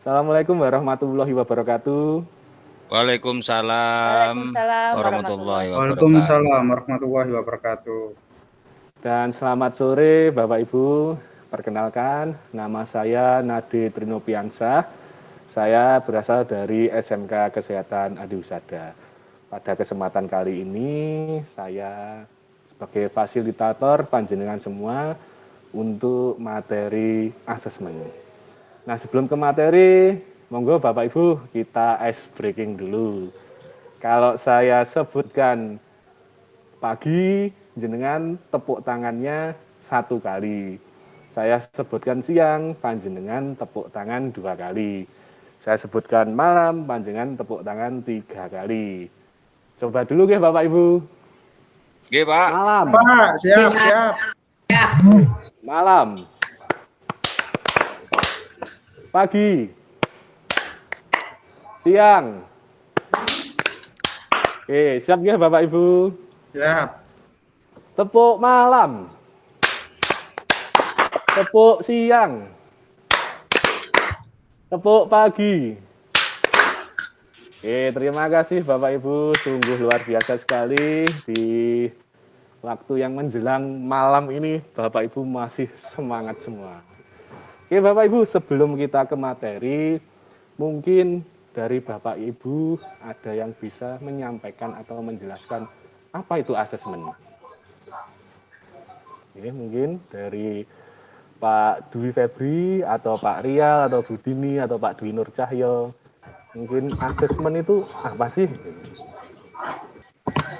Assalamualaikum warahmatullahi wabarakatuh. Waalaikumsalam Waalaikumsalam warahmatullahi warahmatullahi wabarakatuh. wabarakatuh. Waalaikumsalam warahmatullahi wabarakatuh. Dan selamat sore Bapak Ibu. Perkenalkan, nama saya Nade Trinopiansah. Saya berasal dari SMK Kesehatan Adi Husada. Pada kesempatan kali ini, saya sebagai fasilitator panjenengan semua untuk materi asesmen. Nah, sebelum ke materi, monggo Bapak Ibu kita ice breaking dulu. Kalau saya sebutkan pagi, jenengan tepuk tangannya 1 kali. Saya sebutkan siang, panjenengan tepuk tangan 2 kali. Saya sebutkan malam, panjenengan tepuk tangan 3 kali. Coba dulu ya Bapak Ibu. Oke, Pak. Malam. Pak, siap. Malam. Pagi. Siang. Oke, siap ya Bapak Ibu? Siap. Tepuk malam. Tepuk siang. Tepuk pagi. Oke, terima kasih Bapak Ibu. Sungguh luar biasa sekali di waktu yang menjelang malam ini Bapak Ibu masih semangat semua. Oke Bapak Ibu, sebelum kita ke materi, mungkin dari Bapak Ibu ada yang bisa menyampaikan atau menjelaskan apa itu asesmen. Oke, mungkin dari Pak Dwi Febri atau Pak Rial atau Bu Dini atau Pak Dwi Nur Cahyo. Mungkin asesmen itu apa sih?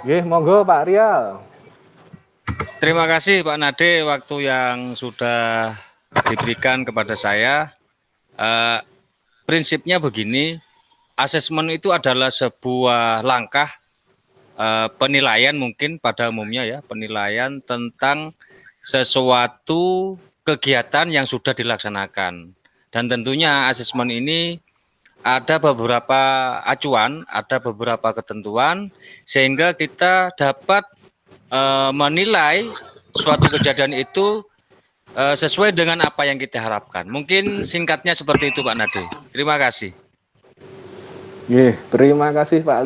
Oke, monggo Pak Rial. Terima kasih Pak Nade waktu yang sudah diberikan kepada saya. Prinsipnya begini, asesmen itu adalah sebuah langkah penilaian mungkin pada umumnya ya, penilaian tentang sesuatu kegiatan yang sudah dilaksanakan. Dan tentunya asesmen ini ada beberapa acuan, ada beberapa ketentuan sehingga kita dapat menilai suatu kejadian itu sesuai dengan apa yang kita harapkan. Mungkin singkatnya seperti itu Pak Nade. Terima kasih. Terima kasih Pak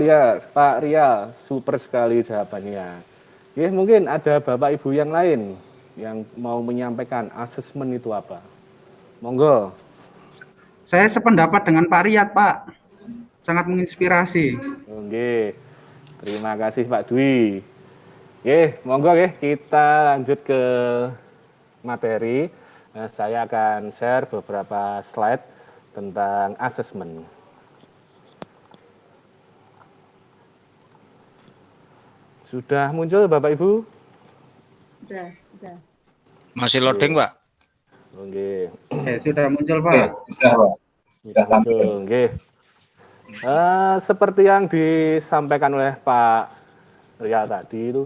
Rial, super sekali jawabannya. Mungkin ada Bapak Ibu yang lain yang mau menyampaikan asesmen itu apa. Monggo. Saya sependapat dengan Pak Riyad, Pak. Sangat menginspirasi. Oke. Terima kasih Pak Dwi. Monggo kita lanjut ke materi. Saya akan share beberapa slide tentang asesmen. Sudah muncul Bapak Ibu? Sudah. Masih loading, Pak? Oke. Sudah muncul, Pak. Sudah muncul. Seperti yang disampaikan oleh Pak Ria tadi itu,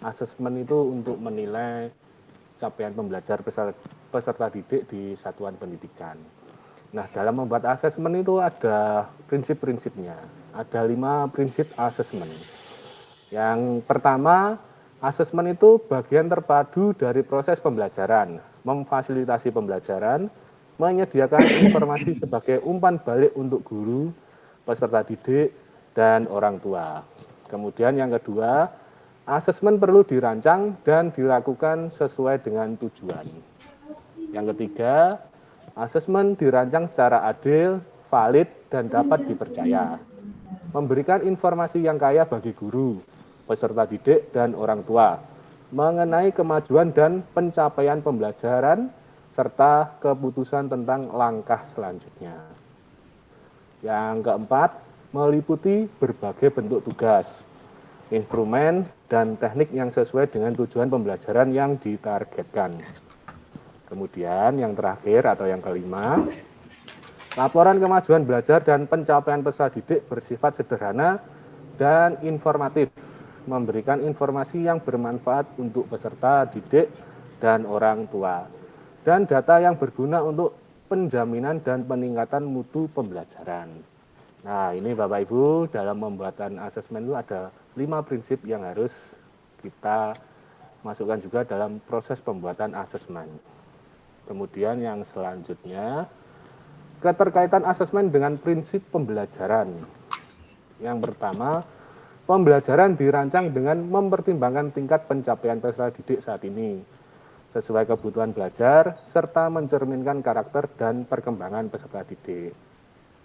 asesmen itu untuk menilai capaian pembelajar peserta didik di satuan pendidikan. Nah, dalam membuat asesmen itu ada prinsip-prinsipnya. Ada 5 prinsip asesmen. Yang pertama, asesmen itu bagian terpadu dari proses pembelajaran, memfasilitasi pembelajaran, menyediakan informasi sebagai umpan balik untuk guru, peserta didik, dan orang tua. Kemudian yang kedua, asesmen perlu dirancang dan dilakukan sesuai dengan tujuan. Yang ketiga, asesmen dirancang secara adil, valid, dan dapat dipercaya. Memberikan informasi yang kaya bagi guru, peserta didik, dan orang tua mengenai kemajuan dan pencapaian pembelajaran serta keputusan tentang langkah selanjutnya. Yang keempat, meliputi berbagai bentuk tugas, instrumen, dan teknik yang sesuai dengan tujuan pembelajaran yang ditargetkan. Kemudian yang terakhir atau yang kelima, laporan kemajuan belajar dan pencapaian peserta didik bersifat sederhana dan informatif, memberikan informasi yang bermanfaat untuk peserta didik dan orang tua, dan data yang berguna untuk penjaminan dan peningkatan mutu pembelajaran. Nah, ini Bapak Ibu, dalam pembuatan asesmen itu ada 5 prinsip yang harus kita masukkan juga dalam proses pembuatan asesmen. Kemudian yang selanjutnya, keterkaitan asesmen dengan prinsip pembelajaran. Yang pertama, pembelajaran dirancang dengan mempertimbangkan tingkat pencapaian peserta didik saat ini, sesuai kebutuhan belajar, serta mencerminkan karakter dan perkembangan peserta didik.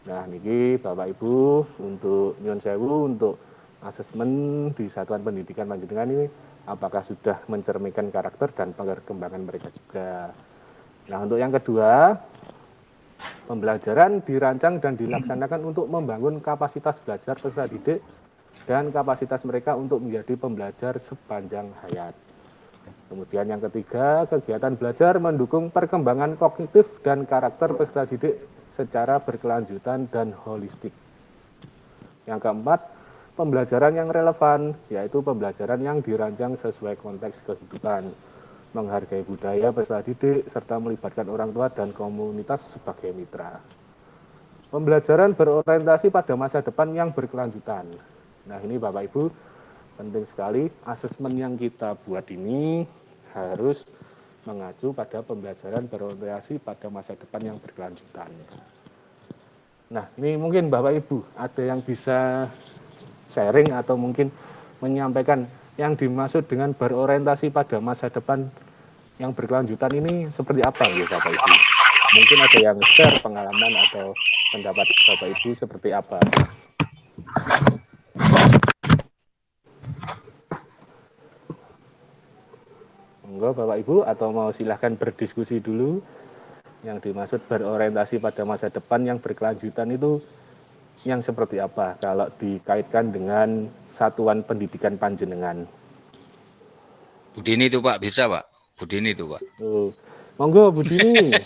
Nah, niki Bapak Ibu, untuk nyun sewu, untuk asesmen di satuan pendidikan panjenengan ini, apakah sudah mencerminkan karakter dan perkembangan mereka juga. Nah, untuk yang kedua, pembelajaran dirancang dan dilaksanakan untuk membangun kapasitas belajar peserta didik dan kapasitas mereka untuk menjadi pembelajar sepanjang hayat. Kemudian yang ketiga, kegiatan belajar mendukung perkembangan kognitif dan karakter peserta didik secara berkelanjutan dan holistik. Yang keempat, pembelajaran yang relevan, yaitu pembelajaran yang dirancang sesuai konteks kehidupan, menghargai budaya peserta didik, serta melibatkan orang tua dan komunitas sebagai mitra. Pembelajaran berorientasi pada masa depan yang berkelanjutan. Nah, ini Bapak Ibu, penting sekali asesmen yang kita buat ini harus mengacu pada pembelajaran berorientasi pada masa depan yang berkelanjutan. Nah, ini mungkin Bapak Ibu ada yang bisa sharing atau mungkin menyampaikan yang dimaksud dengan berorientasi pada masa depan yang berkelanjutan ini seperti apa ya Bapak Ibu? Mungkin ada yang share pengalaman atau pendapat Bapak Ibu seperti apa? Monggo Bapak Ibu, atau mau silahkan berdiskusi dulu. Yang dimaksud berorientasi pada masa depan yang berkelanjutan itu yang seperti apa kalau dikaitkan dengan satuan pendidikan panjenengan? Bu Dini itu Pak, bisa Pak? Bu Dini itu Pak. Monggo Bu Dini.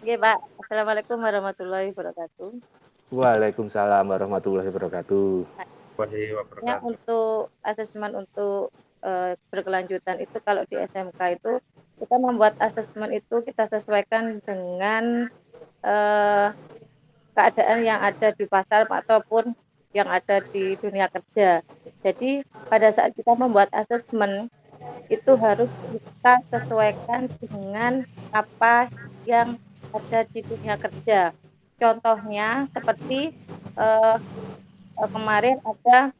Oke Pak, Assalamualaikum warahmatullahi wabarakatuh. Waalaikumsalam warahmatullahi wabarakatuh. Ya, untuk asesmen untuk berkelanjutan itu kalau di SMK itu kita membuat asesmen itu kita sesuaikan dengan keadaan yang ada di pasar ataupun yang ada di dunia kerja. Jadi pada saat kita membuat asesmen itu harus kita sesuaikan dengan apa yang ada di dunia kerja. Contohnya seperti kemarin ada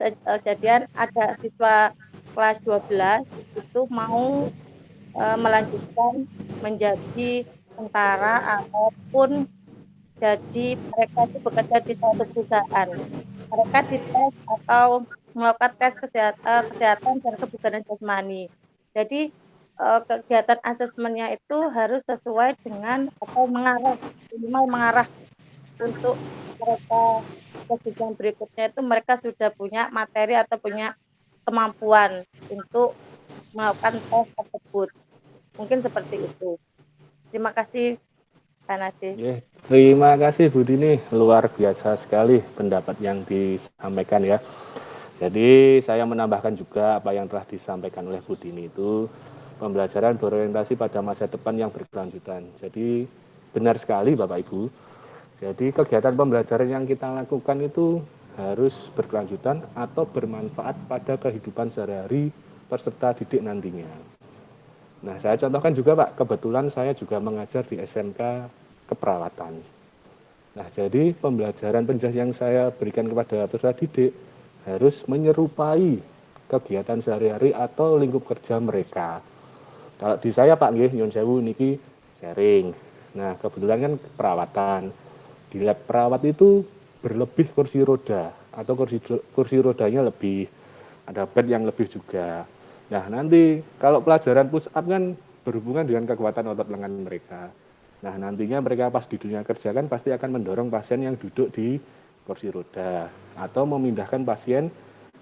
kejadian ada siswa kelas 12 itu mau melanjutkan menjadi tentara ataupun jadi mereka itu bekerja di suatu perusahaan. Mereka dites atau melakukan tes kesehatan dan kebugaran jasmani. Jadi kegiatan asesmennya itu harus sesuai dengan atau minimal mengarah untuk mereka ke jenjang berikutnya itu mereka sudah punya materi atau punya kemampuan untuk melakukan tes tersebut. Mungkin seperti itu. Terima kasih, Pak Nasir. Terima kasih Bu Dini, luar biasa sekali pendapat yang disampaikan ya. Jadi saya menambahkan juga apa yang telah disampaikan oleh Bu Dini itu pembelajaran berorientasi pada masa depan yang berkelanjutan. Jadi benar sekali Bapak Ibu. Jadi kegiatan pembelajaran yang kita lakukan itu harus berkelanjutan atau bermanfaat pada kehidupan sehari-hari peserta didik nantinya. Nah, saya contohkan juga Pak, kebetulan saya juga mengajar di SMK keperawatan. Nah, jadi pembelajaran penjelasan yang saya berikan kepada peserta didik harus menyerupai kegiatan sehari-hari atau lingkup kerja mereka. Kalau di saya Pak nggih nyun sewu niki sharing. Nah, kebetulan kan perawatan. Di lab perawat itu berlebih kursi roda atau kursi rodanya lebih, ada bed yang lebih juga. Nah, nanti kalau pelajaran push up kan berhubungan dengan kekuatan otot lengan mereka. Nah, nantinya mereka pas di dunia kerja kan pasti akan mendorong pasien yang duduk di kursi roda atau memindahkan pasien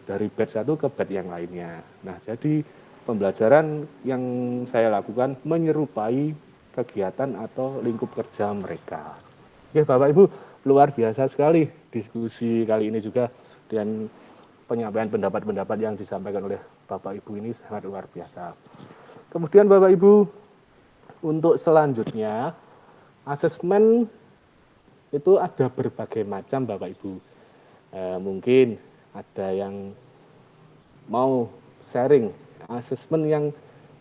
dari bed satu ke bed yang lainnya. Nah, jadi pembelajaran yang saya lakukan menyerupai kegiatan atau lingkup kerja mereka. Oke, Bapak Ibu, luar biasa sekali diskusi kali ini juga, dan penyampaian pendapat-pendapat yang disampaikan oleh Bapak Ibu ini sangat luar biasa. Kemudian Bapak Ibu, untuk selanjutnya asesmen itu ada berbagai macam Bapak Ibu. Mungkin ada yang mau sharing asesmen yang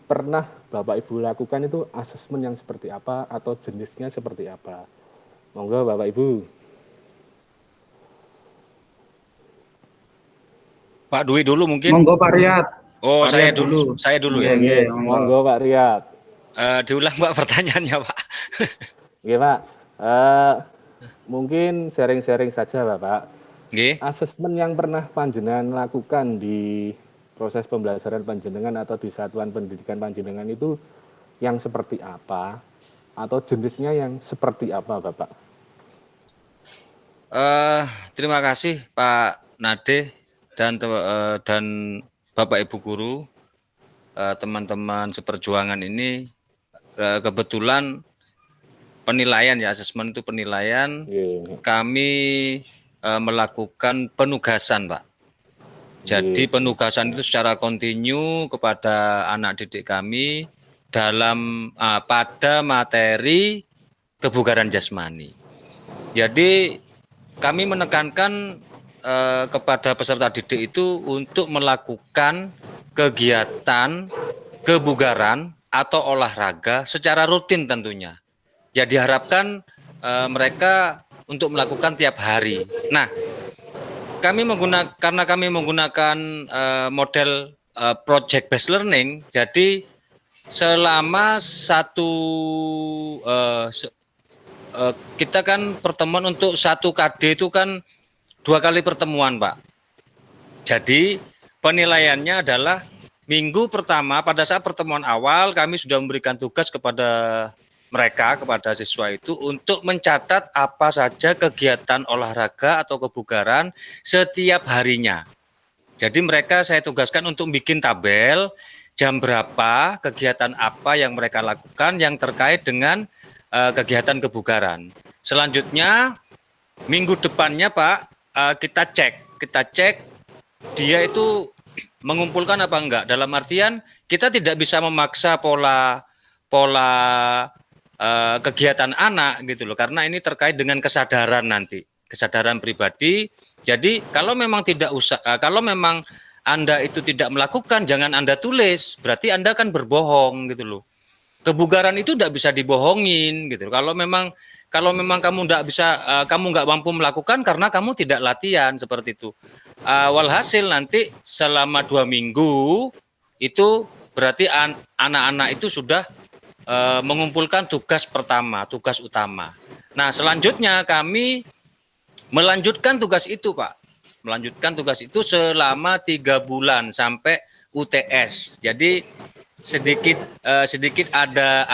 pernah Bapak Ibu lakukan itu asesmen yang seperti apa atau jenisnya seperti apa? Monggo Bapak Ibu. Pak Dwi dulu mungkin. Monggo Pak Riyad. Oh, Pak saya Riyad dulu. Saya dulu ya. Nggih, Monggo Pak Riyad. Diulang Pak pertanyaannya, Pak. Nggih, Pak. Mungkin sharing-sharing saja, Bapak. Nggih. Asesmen yang pernah panjenengan lakukan di proses pembelajaran panjenengan atau di satuan pendidikan panjenengan itu yang seperti apa atau jenisnya yang seperti apa, Bapak? Terima kasih Pak Nade dan Bapak Ibu guru, teman-teman seperjuangan ini. Kebetulan penilaian ya, asesmen itu penilaian. Kami melakukan penugasan, Pak. Jadi penugasan itu secara kontinu kepada anak didik kami dalam pada materi kebugaran jasmani. Jadi kami menekankan kepada peserta didik itu untuk melakukan kegiatan kebugaran atau olahraga secara rutin tentunya. Ya diharapkan mereka untuk melakukan tiap hari. Nah, karena kami menggunakan model project based learning, jadi selama kita kan pertemuan untuk 1 KD itu kan 2 kali pertemuan, Pak. Jadi penilaiannya adalah minggu pertama pada saat pertemuan awal kami sudah memberikan tugas kepada mereka, kepada siswa itu untuk mencatat apa saja kegiatan olahraga atau kebugaran setiap harinya. Jadi mereka saya tugaskan untuk bikin tabel jam berapa, kegiatan apa yang mereka lakukan yang terkait dengan kegiatan kebugaran. Selanjutnya minggu depannya Pak, kita cek dia itu mengumpulkan apa enggak. Dalam artian kita tidak bisa memaksa pola kegiatan anak gitu loh, karena ini terkait dengan kesadaran nanti, kesadaran pribadi. Jadi kalau memang kalau memang Anda itu tidak melakukan, jangan Anda tulis, berarti Anda kan berbohong gitu loh. Kebugaran itu tidak bisa dibohongin gitu. Kalau memang kamu tidak bisa, kamu nggak mampu melakukan karena kamu tidak latihan seperti itu. Walhasil nanti selama 2 minggu itu berarti anak-anak itu sudah mengumpulkan tugas pertama, tugas utama. Nah selanjutnya kami melanjutkan tugas itu, Pak. Melanjutkan tugas itu selama 3 bulan sampai UTS. Jadi sedikit ada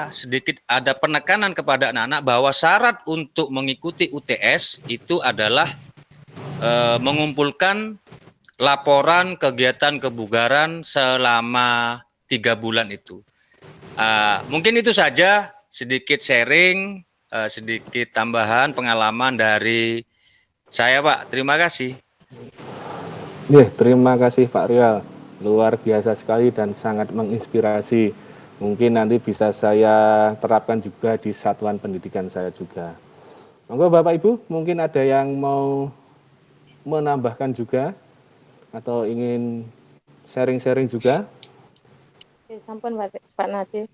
sedikit ada penekanan kepada anak-anak bahwa syarat untuk mengikuti UTS itu adalah mengumpulkan laporan kegiatan kebugaran selama 3 bulan itu. Mungkin itu saja sedikit sharing, sedikit tambahan pengalaman dari saya, Pak. Terima kasih. Terima kasih Pak Rial. Luar biasa sekali dan sangat menginspirasi. Mungkin nanti bisa saya terapkan juga di satuan pendidikan saya juga. Monggo Bapak Ibu, mungkin ada yang mau menambahkan juga atau ingin sharing-sharing juga? Sampun Pak Nade.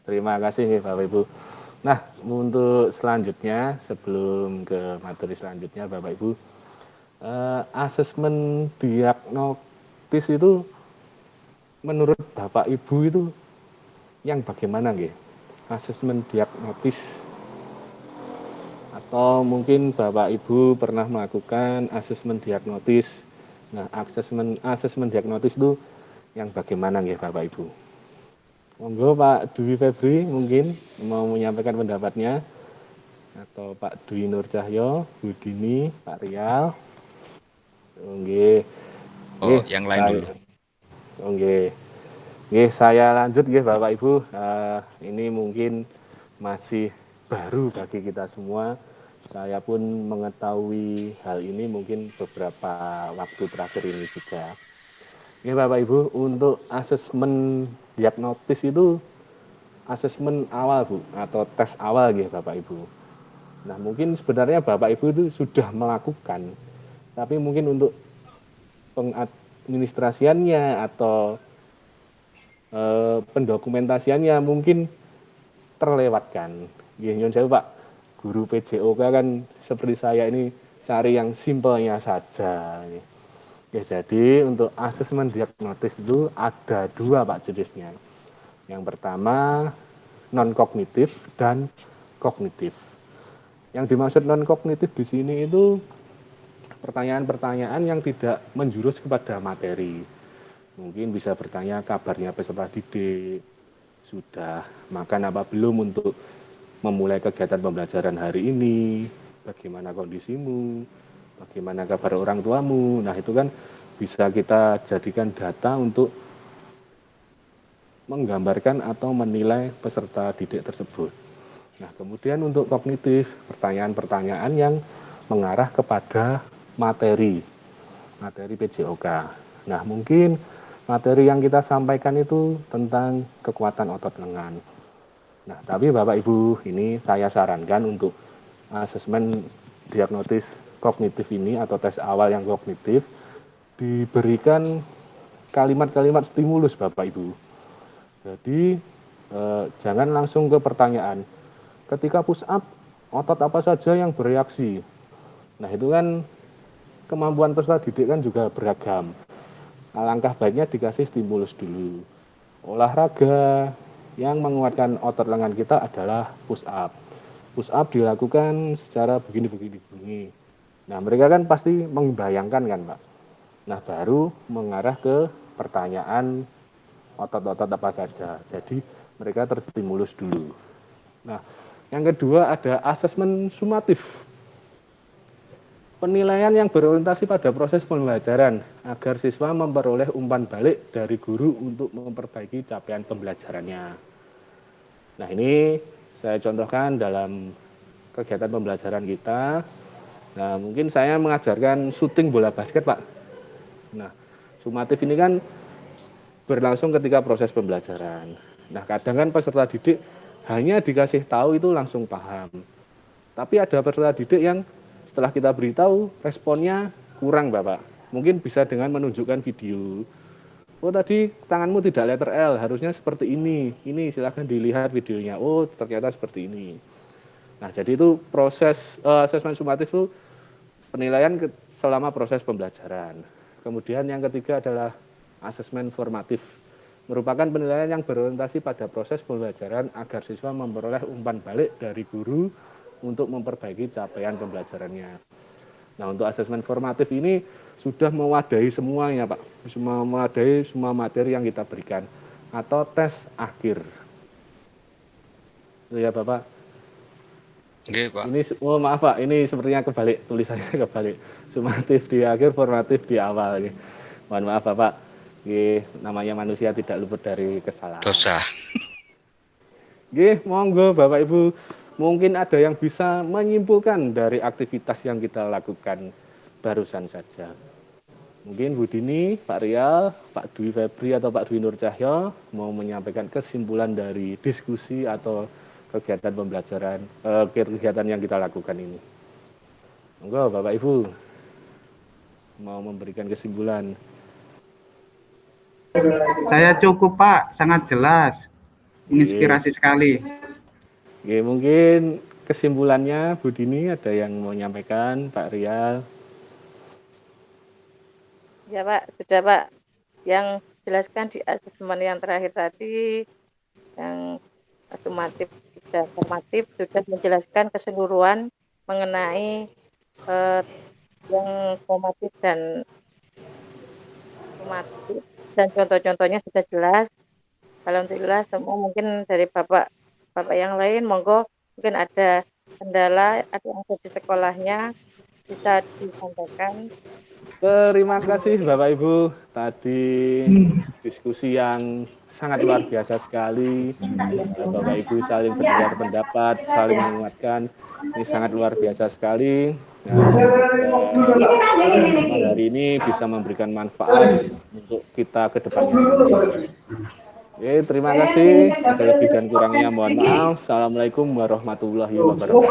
Terima kasih Bapak Ibu. Nah, untuk selanjutnya sebelum ke materi selanjutnya Bapak Ibu, asesmen diagnosis itu menurut Bapak Ibu itu yang bagaimana nggih? Asesmen diagnosis atau mungkin Bapak Ibu pernah melakukan asesmen diagnosis. Nah, asesmen diagnosis itu yang bagaimana nggih Bapak Ibu? Monggo Pak Dwi Febri mungkin mau menyampaikan pendapatnya, atau Pak Dwi Nur Cahyo, Bu Dini, Pak Rial. Nggih. Yang lain dulu. Nggih. Nggih, saya lanjut nggih Bapak Ibu. Ini mungkin masih baru bagi kita semua. Saya pun mengetahui hal ini mungkin beberapa waktu terakhir ini juga. Nggih Bapak Ibu, untuk asesmen diagnosis itu asesmen awal Bu, atau tes awal nggih Bapak Ibu. Nah, mungkin sebenarnya Bapak Ibu itu sudah melakukan, tapi mungkin untuk pengadministrasiannya atau pendokumentasiannya mungkin terlewatkan. Nyun sewu Pak, guru PJOK kan seperti saya ini cari yang simpelnya saja. Ya, jadi untuk asesmen diagnosis itu ada 2 Pak jenisnya. Yang pertama non kognitif dan kognitif. Yang dimaksud non kognitif di sini itu pertanyaan-pertanyaan yang tidak menjurus kepada materi. Mungkin bisa bertanya kabarnya peserta didik, sudah makan apa belum untuk memulai kegiatan pembelajaran hari ini, bagaimana kondisimu, bagaimana kabar orang tuamu. Nah, itu kan bisa kita jadikan data untuk menggambarkan atau menilai peserta didik tersebut. Nah, kemudian untuk kognitif, pertanyaan-pertanyaan yang mengarah kepada materi PJOK. Nah, mungkin materi yang kita sampaikan itu tentang kekuatan otot lengan. Nah, tapi Bapak Ibu, ini saya sarankan untuk asesmen diagnosis kognitif ini atau tes awal yang kognitif diberikan kalimat-kalimat stimulus Bapak Ibu. Jadi jangan langsung ke pertanyaan. Ketika push up, otot apa saja yang bereaksi? Nah, itu kan kemampuan peserta didik kan juga beragam. Alangkah baiknya dikasih stimulus dulu. Olahraga yang menguatkan otot lengan kita adalah push up. Push up dilakukan secara begini. Nah, mereka kan pasti membayangkan kan, Pak. Nah, baru mengarah ke pertanyaan otot-otot apa saja. Jadi, mereka terstimulus dulu. Nah, yang kedua ada asesmen sumatif. Penilaian yang berorientasi pada proses pembelajaran agar siswa memperoleh umpan balik dari guru untuk memperbaiki capaian pembelajarannya. Nah, ini saya contohkan dalam kegiatan pembelajaran kita. Nah, mungkin saya mengajarkan syuting bola basket, Pak. Nah, sumatif ini kan berlangsung ketika proses pembelajaran. Nah, kadang kan peserta didik hanya dikasih tahu itu langsung paham. Tapi ada peserta didik yang setelah kita beritahu, responnya kurang, Bapak. Mungkin bisa dengan menunjukkan video. Oh, tadi tanganmu tidak letter L, harusnya seperti ini. Ini silahkan dilihat videonya. Oh, ternyata seperti ini. Nah, jadi itu proses asesmen sumatif itu penilaian selama proses pembelajaran. Kemudian yang ketiga adalah asesmen formatif. Merupakan penilaian yang berorientasi pada proses pembelajaran agar siswa memperoleh umpan balik dari guru untuk memperbaiki capaian pembelajarannya. Nah, untuk asesmen formatif ini sudah mewadahi semuanya, Pak. Mewadahi semua materi yang kita berikan atau tes akhir. Itu ya, Bapak. Oke, Pak. Ini maaf, Pak, ini sepertinya kebalik, tulisannya kebalik. Sumatif di akhir, formatif di awal. Mohon maaf, Bapak. Namanya manusia tidak luput dari kesalahan. Dosa. Monggo Bapak Ibu. Mungkin ada yang bisa menyimpulkan dari aktivitas yang kita lakukan barusan saja. Mungkin Bu Dini, Pak Rial, Pak Dwi Febri atau Pak Dwi Nur Cahyo mau menyampaikan kesimpulan dari diskusi atau kegiatan pembelajaran, kegiatan yang kita lakukan ini. Monggo Bapak Ibu mau memberikan kesimpulan. Saya cukup Pak, sangat jelas, menginspirasi sekali. Oke, mungkin kesimpulannya Bu Dini ada yang mau menyampaikan, Pak Rial. Ya Pak, sudah Pak. Yang jelaskan di asesmen yang terakhir tadi, yang sumatif dan formatif sudah menjelaskan keseluruhan mengenai yang formatif dan sumatif dan contoh-contohnya sudah jelas. Alhamdulillah semua mungkin dari Bapak yang lain, monggo mungkin ada kendala, ada yang ada di sekolahnya bisa disampaikan. Terima kasih Bapak Ibu, tadi diskusi yang sangat luar biasa sekali. Bapak Ibu saling bertukar pendapat, saling menguatkan, ini sangat luar biasa sekali. Hari ini bisa memberikan manfaat untuk kita ke depannya. Oke, terima kasih. Ada lebih dan kurangnya mohon maaf. Assalamualaikum warahmatullahi wabarakatuh.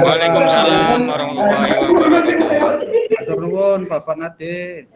Waalaikumsalam warahmatullahi wabarakatuh. Turun Bapak Nade.